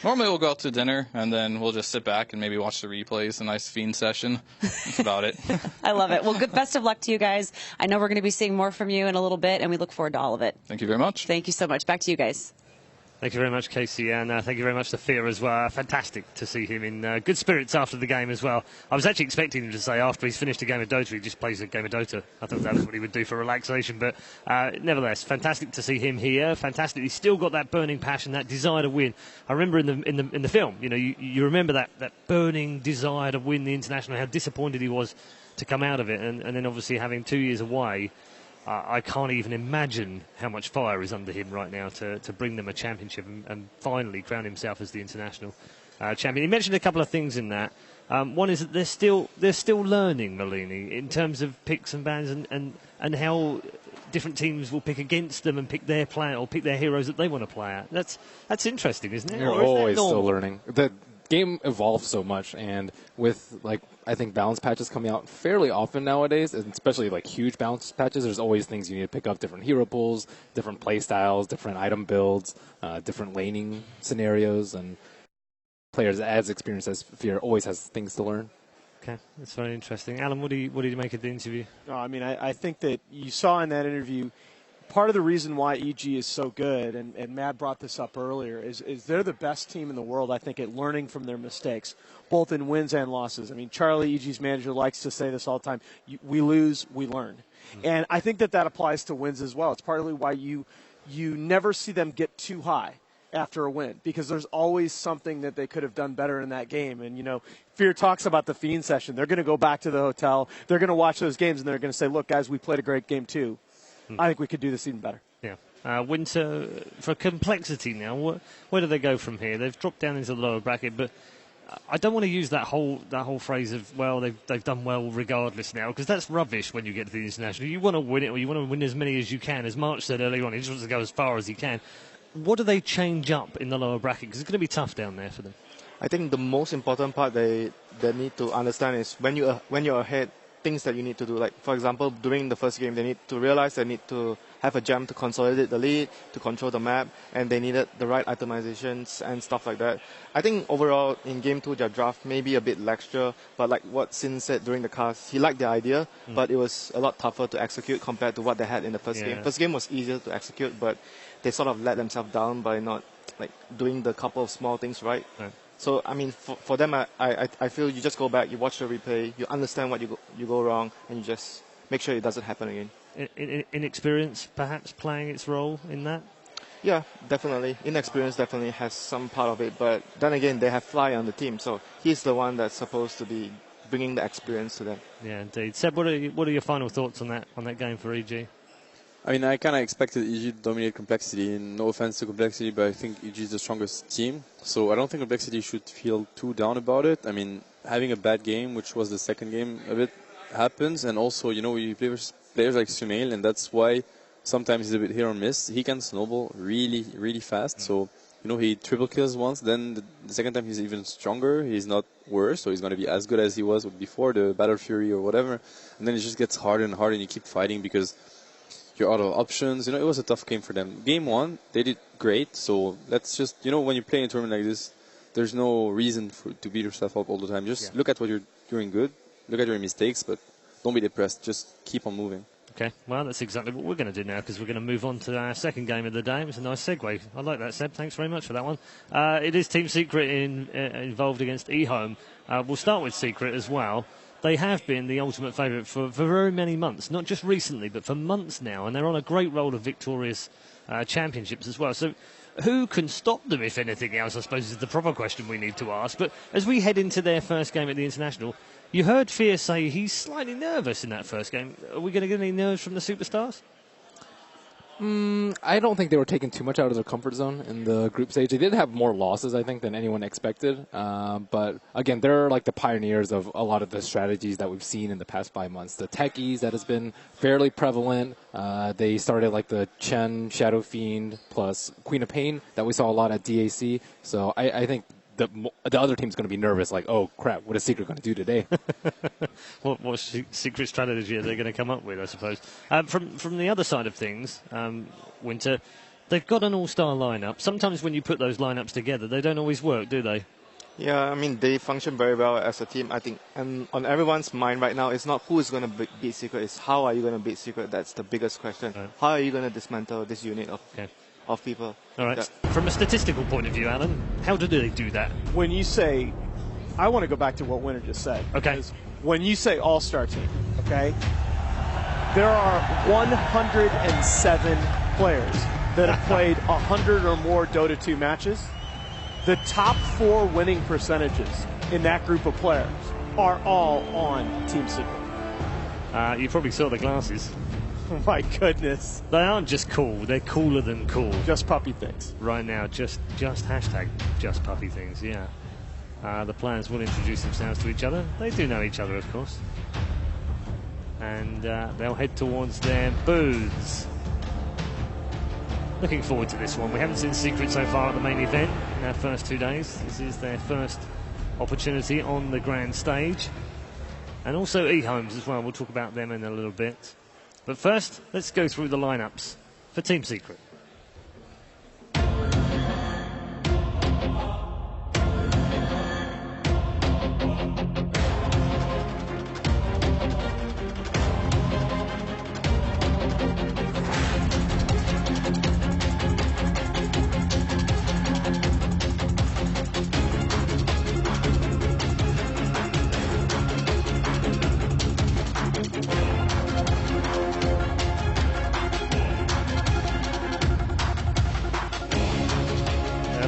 Normally we'll go out to dinner, and then we'll just sit back and maybe watch the replays, a nice Fiend session. That's about it. I love it. Well, best of luck to you guys. I know we're going to be seeing more from you in a little bit, and we look forward to all of it. Thank you very much. Thank you so much. Back to you guys. Thank you very much, Casey, and thank you very much to Fear as well. Fantastic to see him in good spirits after the game as well. I was actually expecting him to say after he's finished a game of Dota, he just plays a game of Dota. I thought that was what he would do for relaxation, but nevertheless, fantastic to see him here. Fantastic. He's still got that burning passion, that desire to win. I remember in the film, you remember that burning desire to win the international, how disappointed he was to come out of it, and then obviously having 2 years away. I can't even imagine how much fire is under him right now to bring them a championship and finally crown himself as the international champion. He mentioned a couple of things in that. One is that they're still learning, Malini, in terms of picks and bans and how different teams will pick against them and pick their player or pick their heroes that they want to play at. That's interesting, isn't it? You're always still learning. The game evolves so much, and with I think balance patches coming out fairly often nowadays, and especially huge balance patches, there's always things you need to pick up, different hero pools, different play styles, different item builds, different laning scenarios, and players as experienced as Fear always has things to learn. Okay, that's very interesting. Alan, what do you make of the interview? No, I mean, I think that you saw in that interview, part of the reason why EG is so good, and Matt brought this up earlier, is they're the best team in the world, I think, at learning from their mistakes, both in wins and losses. I mean, Charlie, EG's manager, likes to say this all the time, we lose, we learn. Mm-hmm. And I think that applies to wins as well. It's partly why you never see them get too high after a win, because there's always something that they could have done better in that game. And, Fear talks about the Fiend session. They're going to go back to the hotel. They're going to watch those games, and they're going to say, look, guys, we played a great game too. I think we could do this even better. Yeah. Winter, for complexity now, where do they go from here? They've dropped down into the lower bracket, but I don't want to use that whole phrase of, well, they've done well regardless now, because that's rubbish when you get to the international. You want to win it, or you want to win as many as you can. As March said earlier on, he just wants to go as far as he can. What do they change up in the lower bracket? Because it's going to be tough down there for them. I think the most important part they need to understand is when you're ahead, things that you need to do. Like, for example, during the first game, they need to realize they need to have a gem to consolidate the lead, to control the map, and they needed the right itemizations and stuff like that. I think overall, in Game 2, their draft may be a bit lackluster, but like what Sin said during the cast, he liked the idea, but it was a lot tougher to execute compared to what they had in the first game. First game was easier to execute, but they sort of let themselves down by not doing the couple of small things right. So, I mean, for them, I feel you just go back, you watch the replay, you understand what you go wrong, and you just make sure it doesn't happen again. Inexperience, perhaps, playing its role in that? Yeah, definitely. Inexperience definitely has some part of it, but then again, they have Fly on the team, so he's the one that's supposed to be bringing the experience to them. Yeah, indeed. Seb, what are your final thoughts on that game for EG? I mean, I kind of expected EG to dominate Complexity, and no offense to Complexity, but I think EG is the strongest team. So I don't think Complexity should feel too down about it. I mean, having a bad game, which was the second game of it, happens. And also, you play with players like Sumail, and that's why sometimes he's a bit hit or miss. He can snowball really, really fast. So, he triple kills once, then the second time he's even stronger. He's not worse, so he's going to be as good as he was before, the Battle Fury or whatever. And then it just gets harder and harder, and you keep fighting because you're out of options. It was a tough game for them. Game 1, they did great. So let's just, when you play in a tournament like this, there's no reason to beat yourself up all the time. Just look at what you're doing good. Look at your mistakes, but don't be depressed. Just keep on moving. Okay, well, that's exactly what we're going to do now, because we're going to move on to our second game of the day. It's a nice segue. I like that, Seb. Thanks very much for that one. It is Team Secret involved against eHome. We'll start with Secret as well. They have been the ultimate favourite for very many months, not just recently, but for months now, and they're on a great roll of victorious championships as well. So who can stop them, if anything else, I suppose is the proper question we need to ask. But as we head into their first game at the International, you heard Fear say he's slightly nervous in that first game. Are we going to get any nerves from the superstars? I don't think they were taking too much out of their comfort zone in the group stage. They did have more losses, I think, than anyone expected. But, again, they're like the pioneers of a lot of the strategies that we've seen in the past 5 months. The techies, that has been fairly prevalent. They started like the Chen, Shadow Fiend, plus Queen of Pain that we saw a lot at DAC. So I think the other team's going to be nervous, like, oh, crap, what is Secret going to do today? what secret strategy are they going to come up with, I suppose? From the other side of things, Winter, they've got an all-star lineup. Sometimes when you put those lineups together, they don't always work, do they? Yeah, I mean, they function very well as a team, I think. And on everyone's mind right now, it's not who is going to beat Secret, it's how are you going to beat Secret. That's the biggest question. Right. How are you going to dismantle this unit of people? All right. Yeah. From a statistical point of view, Alan, how do they do that? When you say, I want to go back to what Winter just said. Okay. Because when you say all-star team, okay, there are 107 players that have played 100 or more Dota 2 matches. The top 4 winning percentages in that group of players are all on Team Secret. You probably saw the glasses. Oh my goodness. They aren't just cool, they're cooler than cool. Just puppy things. Right now, just hashtag just puppy things, yeah. The players will introduce themselves to each other. They do know each other, of course. And they'll head towards their booths. Looking forward to this one. We haven't seen Secret so far at the main event in our first 2 days. This is their first opportunity on the grand stage. And also eHomes as well. We'll talk about them in a little bit. But first, let's go through the lineups for Team Secret.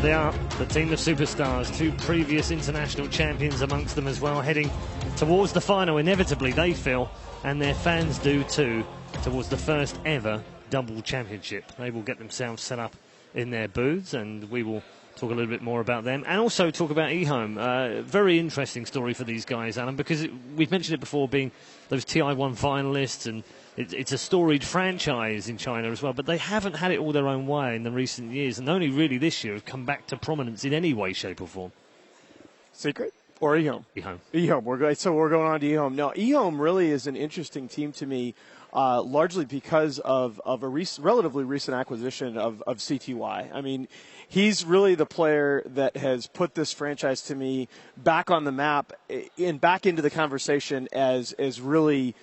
They are the team of superstars, 2 previous international champions amongst them as well, heading towards the final, inevitably they feel, and their fans do too, towards the first ever double championship. They will get themselves set up in their booths, and we will talk a little bit more about them, and also talk about eHome. Very interesting story for these guys, Alan, because we've mentioned it before, being those TI1 finalists, and it's a storied franchise in China as well, but they haven't had it all their own way in the recent years, and only really this year have come back to prominence in any way, shape or form. Secret? Or eHome? eHome. eHome. We're going on to eHome. Now, eHome really is an interesting team to me, largely because of a relatively recent acquisition of CTY. I mean, he's really the player that has put this franchise to me back on the map and back into the conversation as really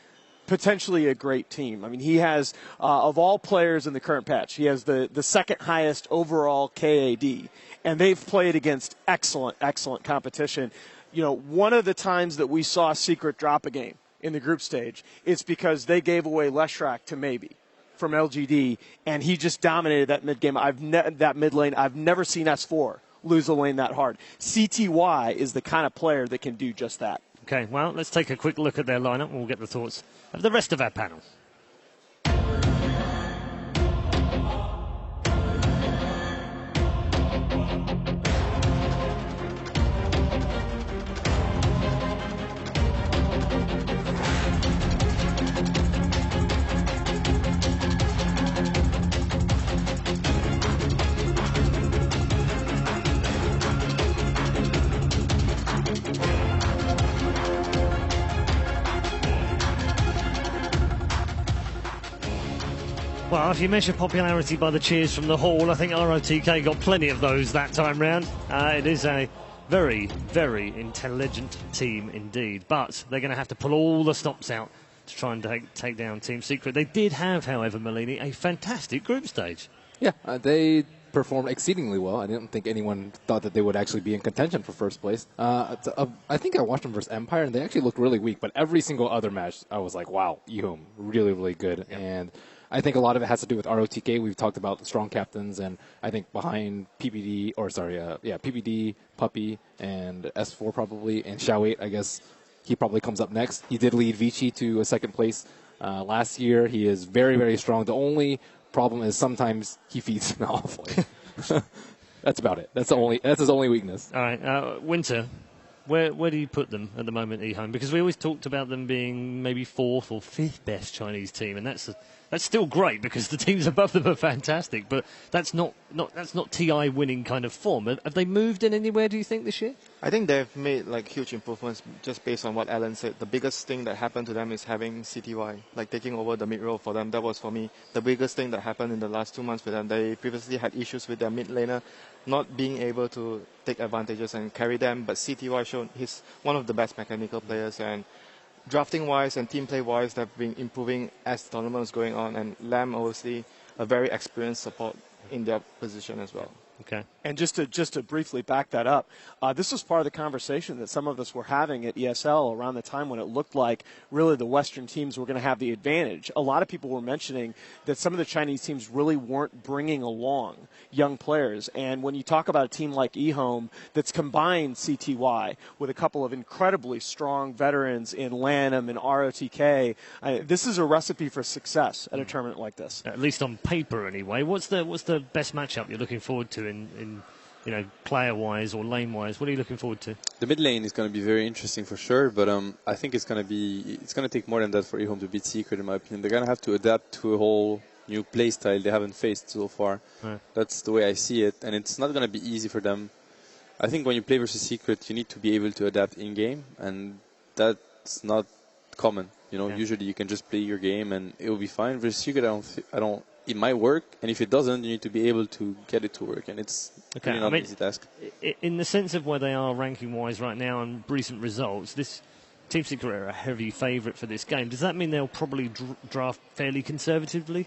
potentially a great team. I mean, he has, of all players in the current patch, he has the second highest overall KAD, and they've played against excellent competition. You know, one of the times that we saw Secret drop a game in the group stage, it's because they gave away Leshrak to Maybe from LGD, and he just dominated that mid game. That mid lane. I've never seen S4 lose a lane that hard. CTY is the kind of player that can do just that. Okay, well, let's take a quick look at their lineup and we'll get the thoughts of the rest of our panel. Well, if you measure popularity by the cheers from the hall, I think ROTK got plenty of those that time round. It is a very, very intelligent team indeed, but they're going to have to pull all the stops out to try and take down Team Secret. They did have, however, Malini, a fantastic group stage. Yeah, they performed exceedingly well. I didn't think anyone thought that they would actually be in contention for first place. I think I watched them versus Empire, and they actually looked really weak, but every single other match, I was like, wow, eHome, really, really good. Yep. And I think a lot of it has to do with ROTK. We've talked about the strong captains, and I think behind PPD, PPD, Puppy, and S4 probably, and Xiao8, I guess he probably comes up next. He did lead Vici to a second place last year. He is very, very strong. The only problem is sometimes he feeds me awfully. That's about it. That's his only weakness. All right, Winter, where do you put them at the moment, eHome? Because we always talked about them being maybe 4th or 5th best Chinese team, and that's still great because the teams above them are fantastic. But that's not TI winning kind of form. Have they moved in anywhere, do you think, this year? I think they've made like huge improvements just based on what Alan said. The biggest thing that happened to them is having CTY, like taking over the mid role for them. That was for me the biggest thing that happened in the last 2 months for them. They previously had issues with their mid laner not being able to take advantages and carry them, but CTY showed he's one of the best mechanical players, and drafting wise and team play wise they've been improving as the tournament was going on, and Lam obviously a very experienced support in their position as well. Okay. And just to briefly back that up, this was part of the conversation that some of us were having at ESL around the time when it looked like really the Western teams were going to have the advantage. A lot of people were mentioning that some of the Chinese teams really weren't bringing along young players. And when you talk about a team like eHome that's combined CTY with a couple of incredibly strong veterans in LANM and ROTK, this is a recipe for success at a tournament like this. At least on paper, anyway. What's the best matchup you're looking forward to in player-wise or lane-wise? What are you looking forward to? The mid lane is going to be very interesting for sure, but I think it's going to take more than that for eHome to beat Secret, in my opinion. They're going to have to adapt to a whole new play style they haven't faced so far. Right. That's the way I see it, and it's not going to be easy for them. I think when you play versus Secret, you need to be able to adapt in-game, and that's not common. Usually you can just play your game and it will be fine. Versus Secret, it might work, and if it doesn't, you need to be able to get it to work, and it's really not an easy task. In the sense of where they are ranking-wise right now and recent results, this Team Secret are a heavy favourite for this game. Does that mean they'll probably draft fairly conservatively?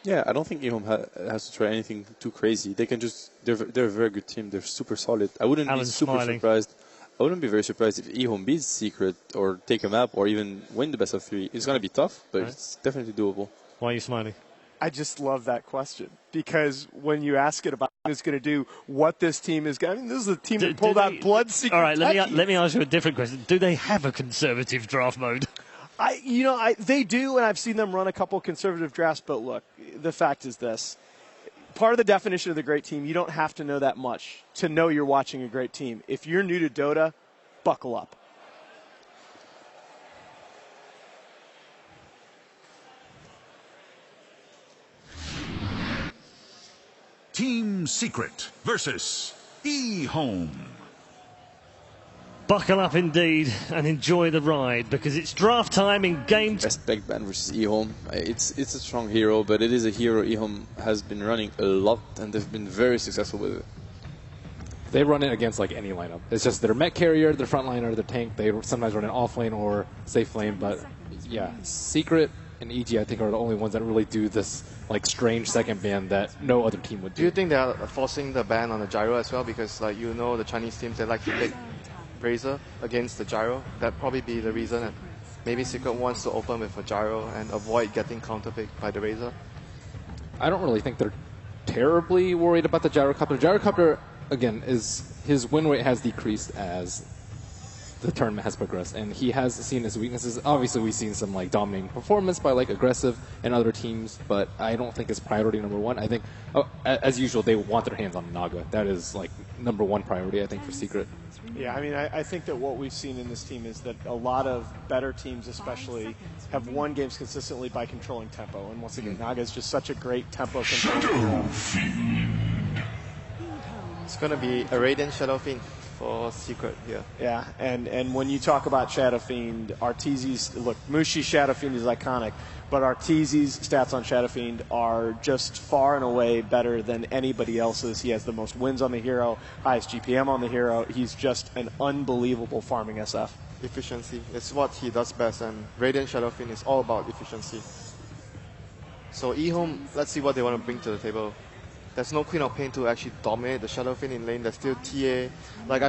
Yeah, I don't think eHome has to try anything too crazy. They can they're a very good team. They're super solid. I wouldn't be super surprised. I wouldn't be very surprised if eHome beats Secret or take a map or even win the best of 3. It's going to be tough, but it's definitely doable. Why are you smiling? I just love that question, because when you ask it about what it's going to do, what this team is going to, this is a team that pulled out Blood Secret. All right, let me ask you a different question. Do they have a conservative draft mode? They do, and I've seen them run a couple conservative drafts, but look, the fact is this. Part of the definition of the great team, you don't have to know that much to know you're watching a great team. If you're new to Dota, buckle up. Team Secret versus eHome. Buckle up indeed and enjoy the ride, because it's draft time in game. Respect Ban versus eHome. It's a strong hero, but it is a hero eHome has been running a lot, and they've been very successful with it. They run it against like any lineup. It's just their mech carrier, their frontliner, their tank. They sometimes run an off lane or safe lane, but yeah, Secret and EG I think are the only ones that really do this like strange second ban that no other team would do. Do you think they are forcing the ban on the gyro as well? Because the Chinese teams, they like to pick Razor against the gyro. That'd probably be the reason that maybe Secret wants to open with a gyro and avoid getting counterpicked by the Razor. I don't really think they're terribly worried about the gyrocopter. Gyrocopter, again, his win rate has decreased as the tournament has progressed, and he has seen his weaknesses. Obviously, we've seen some like dominating performance by like Aggressive and other teams, but I don't think it's priority number one. I think, as usual, they want their hands on Naga. That is like number one priority, I think, for Secret. Yeah, I mean, I think that what we've seen in this team is that a lot of better teams especially have won games consistently by controlling tempo. And once again, Naga is just such a great tempo control. It's going to be a Radiant Shadow Fiend for Secret here. Yeah, and when you talk about Shadow Fiend, Arteezy's, look, Mushi's Shadow Fiend is iconic, but Arteezy's stats on Shadow Fiend are just far and away better than anybody else's. He has the most wins on the hero, highest GPM on the hero. He's just an unbelievable farming SF. Efficiency is what he does best, and Radiant Shadow Fiend is all about efficiency. So eHome, let's see what they want to bring to the table. There's no Queen of Pain to actually dominate the Shadow Fiend in lane. There's still TA. Like, I